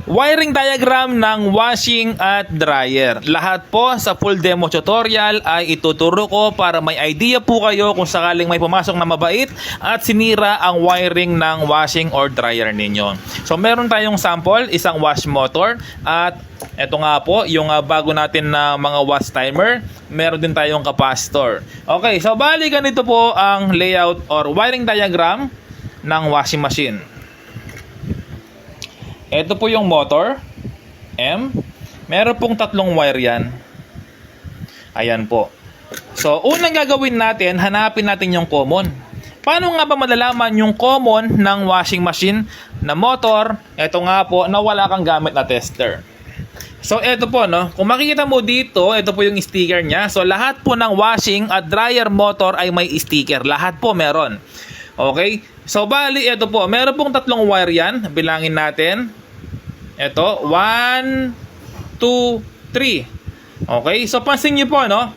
Wiring diagram ng washing at dryer. Lahat po sa full demo tutorial ay ituturo ko para may idea po kayo kung sakaling may pumasok na mabait at sinira ang wiring ng washing or dryer ninyo. So meron tayong sample, isang wash motor at ito nga po yung bago natin na mga wash timer. Meron din tayong capacitor. Okay, so bali ganito po ang layout or wiring diagram ng washing machine. Ito po yung motor, M. Meron pong tatlong wire yan. Ayan po. So, unang gagawin natin, hanapin natin yung common. Paano nga ba malalaman yung common ng washing machine na motor? Ito nga po, na wala kang gamit na tester. So, ito po, no? Kung makikita mo dito, ito po yung sticker niya. So, lahat po ng washing at dryer motor ay may sticker. Lahat po meron. Okay? So, bali, ito po. Meron pong tatlong wire yan. Bilangin natin. Ito, 1, 2, 3. Okay? So, pansin nyo po, no?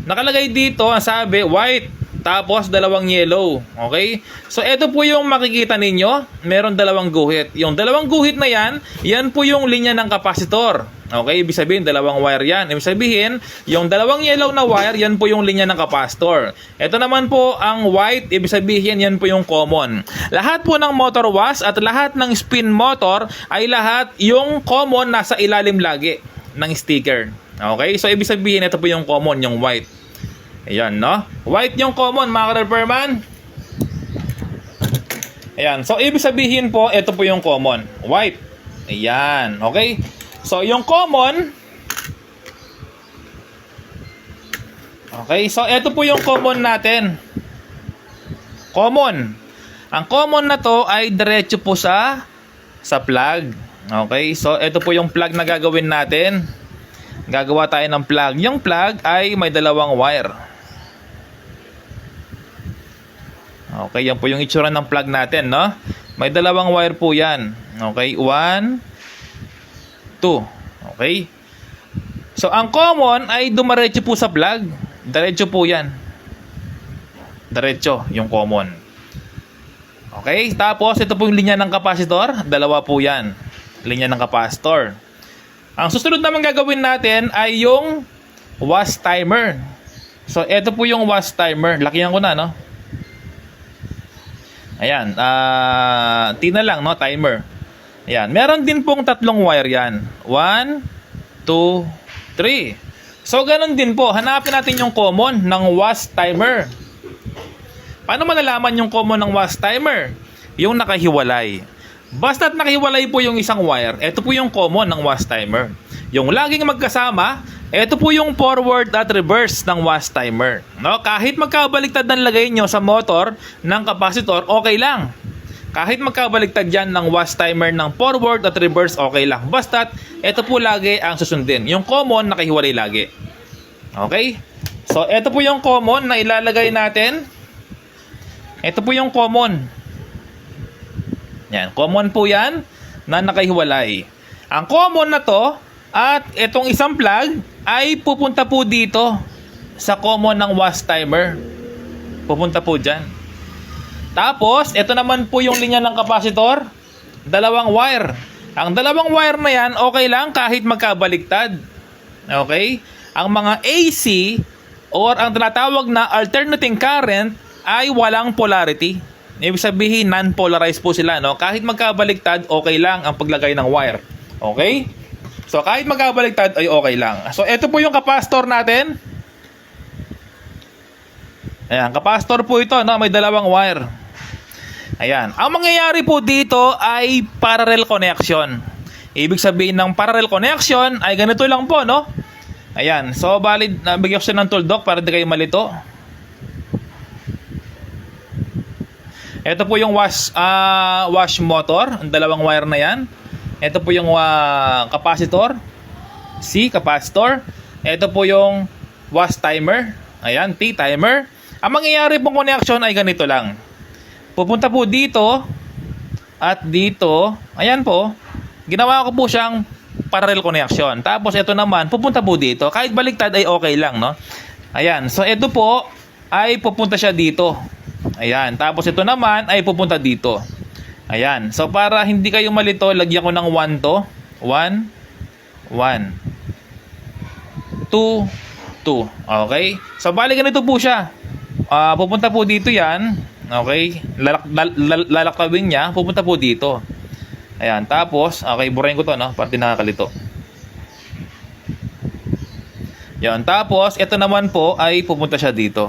Nakalagay dito, ang sabi, white. Tapos, dalawang yellow. Okay? So, ito po yung makikita ninyo. Meron dalawang guhit. Yung dalawang guhit na yan, yan po yung linya ng kapasitor. Okay? Ibig sabihin, dalawang wire yan. Ibig sabihin, yung dalawang yellow na wire, yan po yung linya ng kapasitor. Ito naman po ang white. Ibig sabihin, yan po yung common. Lahat po ng motor wash at lahat ng spin motor ay lahat yung common nasa ilalim lagi ng sticker. Okay? So, ibig sabihin, ito po yung common, yung white. Ayan, no? White yung common, mga ka-repairman. Ayan. So, ibig sabihin po, ito po yung common. White. Ayan. Okay? So, yung common. Okay? So, ito po yung common natin. Common. Ang common na to ay diretso po sa plug. Okay? So, ito po yung plug na gagawin natin. Gagawa tayo ng plug. Yung plug ay may dalawang wire. Okay, yan po yung itsura ng plug natin, no? May dalawang wire po yan. Okay, 1, 2. Okay? So, ang common ay dumaretso po sa plug. Diretso po yan. Diretso yung common. Okay, tapos ito po yung linya ng kapasitor. Dalawa po yan. Linya ng kapasitor. Ang susunod naman gagawin natin ay yung wash timer. So, ito po yung wash timer. Lakihan ko na, no? Ayan, T na lang, no? Timer. Ayan, meron din pong tatlong wire yan. 1, 2, 3. So, ganun din po. Hanapin natin yung common ng wash timer. Paano malalaman yung common ng wash timer? Yung nakahiwalay. Basta't nakahiwalay po yung isang wire, ito po yung common ng wash timer. Yung laging magkasama, ito po yung forward at reverse ng wash timer. No? Kahit magkabaliktad ang lagay nyo sa motor ng kapasitor, okay lang. Kahit magkabaliktad yan ng wash timer ng forward at reverse, okay lang. Basta't ito po lagi ang susundin. Yung common, nakahiwalay lagi. Okay? So, ito po yung common na ilalagay natin. Ito po yung common. Yan, common po yan na nakahiwalay. Ang common na to at itong isang plug ay pupunta po dito sa common ng wash timer. Pupunta po dyan. Tapos, ito naman po yung linya ng kapasitor. Dalawang wire. Ang dalawang wire na yan, okay lang kahit magkabaliktad. Okay? Ang mga AC or ang tinatawag na alternating current ay walang polarity. Ibig sabihin, non-polarized po sila, no? Kahit magkabaliktad, okay lang ang paglagay ng wire. Okay? So, kahit magkabaliktad, ay okay lang. So, ito po yung capacitor natin. Ayan, capacitor po ito, no? May dalawang wire. Ayan. Ang mangyayari po dito ay parallel connection. Ibig sabihin ng parallel connection ay ganito lang po, no? Ayan. So, valid, nabigyan ko siya ng tuldok para di kayo malito. Ito po yung wash motor, ang dalawang wire na yan. Ito po yung capacitor. C, capacitor. Ito po yung wash timer. Ayan, T, timer. Ang mangyayari pong connection ay ganito lang. Pupunta po dito at dito. Ayan po. Ginawa ko po siyang parallel connection. Tapos ito naman, pupunta po dito. Kahit baliktad ay okay lang, no? Ayan, so ito po ay pupunta siya dito. Ayan. Tapos ito naman ay pupunta dito. Ayan. So para hindi kayo malito, lagyan ko ng 1 to. 1, 1. 2, 2. Okay? So, bali ganito po siya. Pupunta po dito yan. Okay? Lalakwin niya. Pupunta po dito. Ayan. Tapos, okay, burahin ko to, no? Para di nakakalito. Yan. Tapos, ito naman po ay pupunta siya dito.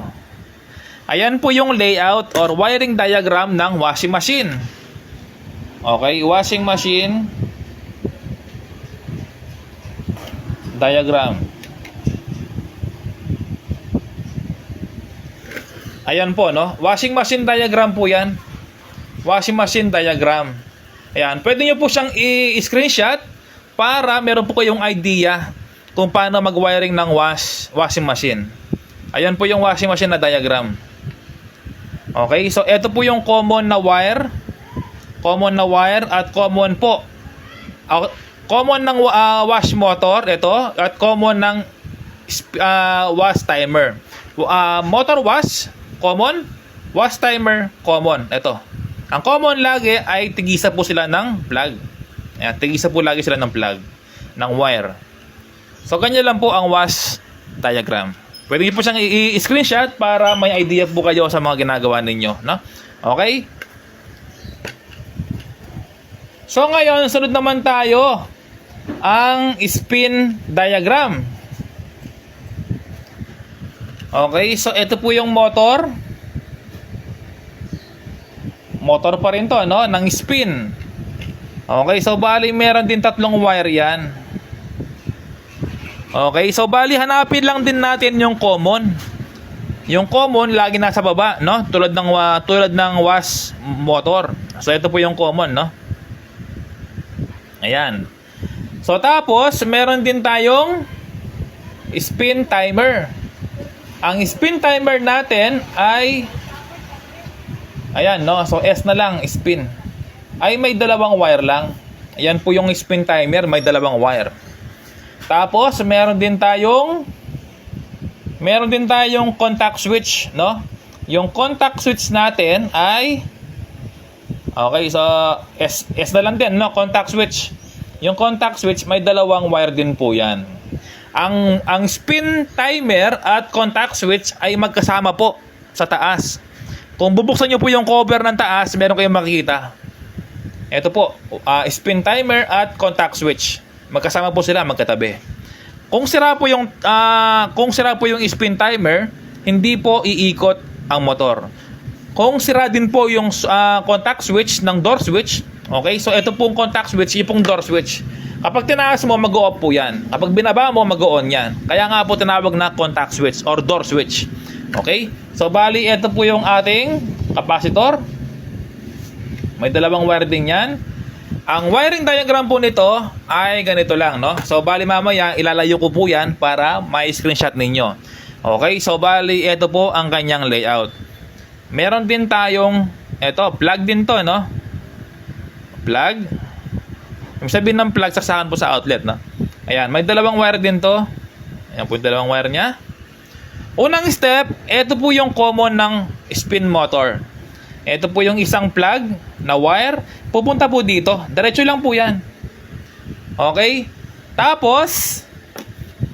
Ayan po yung layout or wiring diagram ng washing machine. Okay? Washing machine diagram. Ayan po, no? Washing machine diagram po yan. Washing machine diagram. Ayan. Pwede nyo po siyang i-screenshot para meron po kayong idea kung paano mag-wiring ng washing machine. Ayan po yung washing machine na diagram. Okay? So, ito po yung common na wire. Common na wire at common po. Common ng wash motor, ito. At common ng wash timer. Motor wash, common. Wash timer, common. Ito. Ang common lagi ay tigisa po sila ng plug. Ayan, tigisa po lagi sila ng plug. Ng wire. So, ganyan lang po ang wash diagram. Pwede niyo po siyang i-screenshot para may idea po kayo sa mga ginagawa ninyo. No? Okay? So, ngayon, sunod naman tayo ang spin diagram. Okay? So, ito po yung motor. Motor pa rin to, no? Ng spin. Okay? So, bali, meron din 3 wire yan. Okay, so bali hanapin lang din natin yung common. Yung common lagi nasa baba, no? Tulad ng wash motor. So ito po yung common, no? Ayan. So tapos meron din tayong spin timer. Ang spin timer natin ay ayan, no? So S na lang, spin. Ay may 2 wire lang. Ayan po yung spin timer, may 2 wire. Tapos, meron din tayong contact switch, no? Yung contact switch natin ay okay, so S na lang din, no? Contact switch. Yung contact switch may 2 wire din po 'yan. Ang spin timer at contact switch ay magkasama po sa taas. Kung bubuksan niyo po yung cover ng taas, meron kayong makikita. Ito po, spin timer at contact switch. Magkasama po sila, magkatabi. Kung sira po yung spin timer, hindi po iikot ang motor. Kung sira din po yung contact switch ng door switch, okay? So ito pong contact switch, yung pong door switch. Kapag tinaas mo, mag-o-off po yan. Kapag binaba mo, mag-o-on yan. Kaya nga po tinawag na contact switch or door switch. Okay? So bali, ito po yung ating capacitor. May 2 wire din yan. Ang wiring diagram po nito ay ganito lang, no? So, bali mamaya, ilalayo ko po yan para ma-screenshot ninyo. Okay? So, bali, ito po ang kanyang layout. Meron din tayong, plug din to, no? Plug. Yung sabihin ng plug, saksakan po sa outlet, no? Ayan, may 2 wire din to. Ayan po yung 2 wire niya. Unang step, ito po yung common ng spin motor. Ito po yung isang plug na wire. Pupunta po dito. Diretso lang po yan. Okay? Tapos,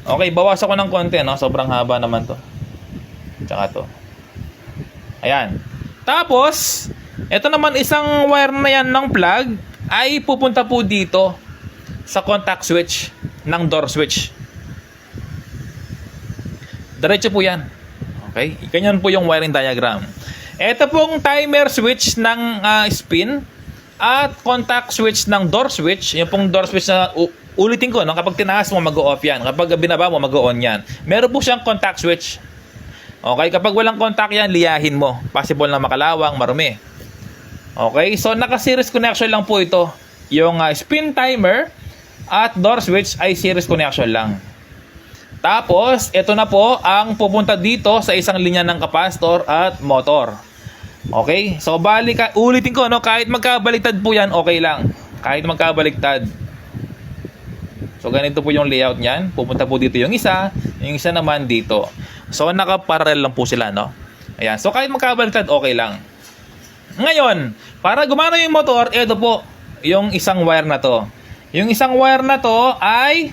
okay, bawasan ko ng konti, no? Sobrang haba naman to. Tsaka to. Ayan. Tapos, ito naman isang wire na yan ng plug ay pupunta po dito sa contact switch ng door switch. Diretso po yan. Okay? Ganyan po yung wiring diagram. Ito pong timer switch ng spin at contact switch ng door switch. Yung pong door switch na ulitin ko, no? Kapag tinaas mo, mag-o-off yan. Kapag binaba mo, mag-o-on yan. Meron po siyang contact switch. Okay? Kapag walang contact yan, liyahin mo. Possible na makalawang, marumi. Okay? So, naka-series connection lang po ito. Yung spin timer at door switch ay series connection lang. Tapos, ito na po ang pupunta dito sa isang linya ng capacitor at motor. Okay? So, ulitin ko, no? Kahit magkabaliktad po yan, okay lang. Kahit magkabaliktad. So, ganito po yung layout niyan. Pupunta po dito yung isa naman dito. So, nakaparallel lang po sila, no? Ayan. So, kahit magkabaliktad, okay lang. Ngayon, para gumana yung motor, ito po, yung isang wire na to. Yung isang wire na to ay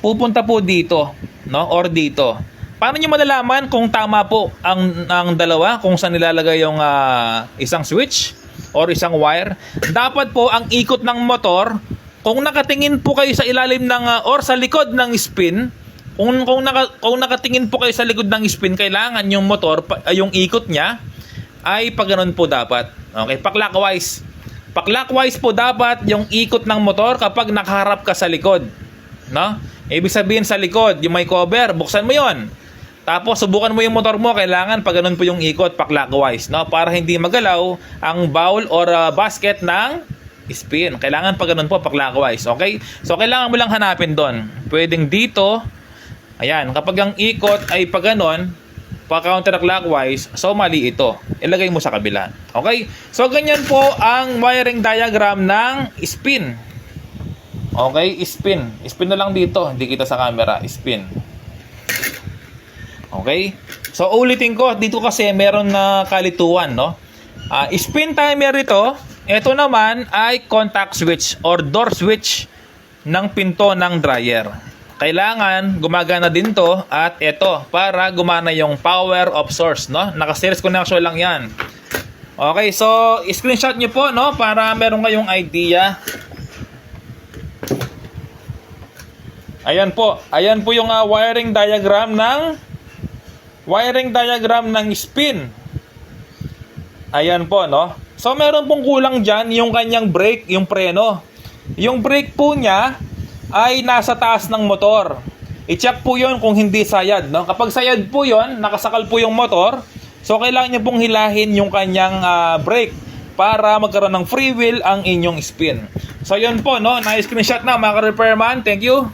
pupunta po dito, no? Or dito. Paano nyo malalaman kung tama po ang dalawa, kung saan nilalagay yung isang switch or isang wire? Dapat po ang ikot ng motor, kung nakatingin po kayo sa ilalim ng or sa likod ng spin, kung nakatingin po kayo sa likod ng spin, kailangan yung motor, yung ikot niya ay pag ganun po dapat. Okay, pa-clockwise. Pa-clockwise po dapat yung ikot ng motor kapag nakaharap ka sa likod, no? Ibig sabihin sa likod, yung may cover, buksan mo 'yon. Tapos subukan mo yung motor mo, kailangan pag ganun po yung ikot, pa-clockwise, no? Para hindi magalaw ang bowl or basket ng spin. Kailangan pag ganun po, pa-clockwise, okay? So kailangan mo lang hanapin doon. Pwedeng dito. Ayan, kapag ang ikot ay pag ganun, pa-counterclockwise, so mali ito. Ilagay mo sa kabila. Okay? So ganyan po ang wiring diagram ng spin. Okay? Spin. Spin na lang dito. Hindi kita sa camera. Spin. Okay? So ulitin ko, dito kasi meron na kalituan, no? Spin timer ito. Ito naman ay contact switch or door switch ng pinto ng dryer. Kailangan gumagana din to at ito para gumana yung power of source, no? Naka-series connection lang yan. Okay, so screenshot nyo po, no? Para meron kayong idea. Ayan po yung wiring diagram ng spin. Ayan po, no? So meron pong kulang dyan yung kanyang brake, yung preno. Yung brake po niya ay nasa taas ng motor. I-check po yon kung hindi sayad, no? Kapag sayad po yon, nakasakal po yung motor, so kailangan niyo pong hilahin yung kanyang brake para magkaroon ng free wheel ang inyong spin. So yun po, no? Na-screenshot na mga ka-repairman. Thank you.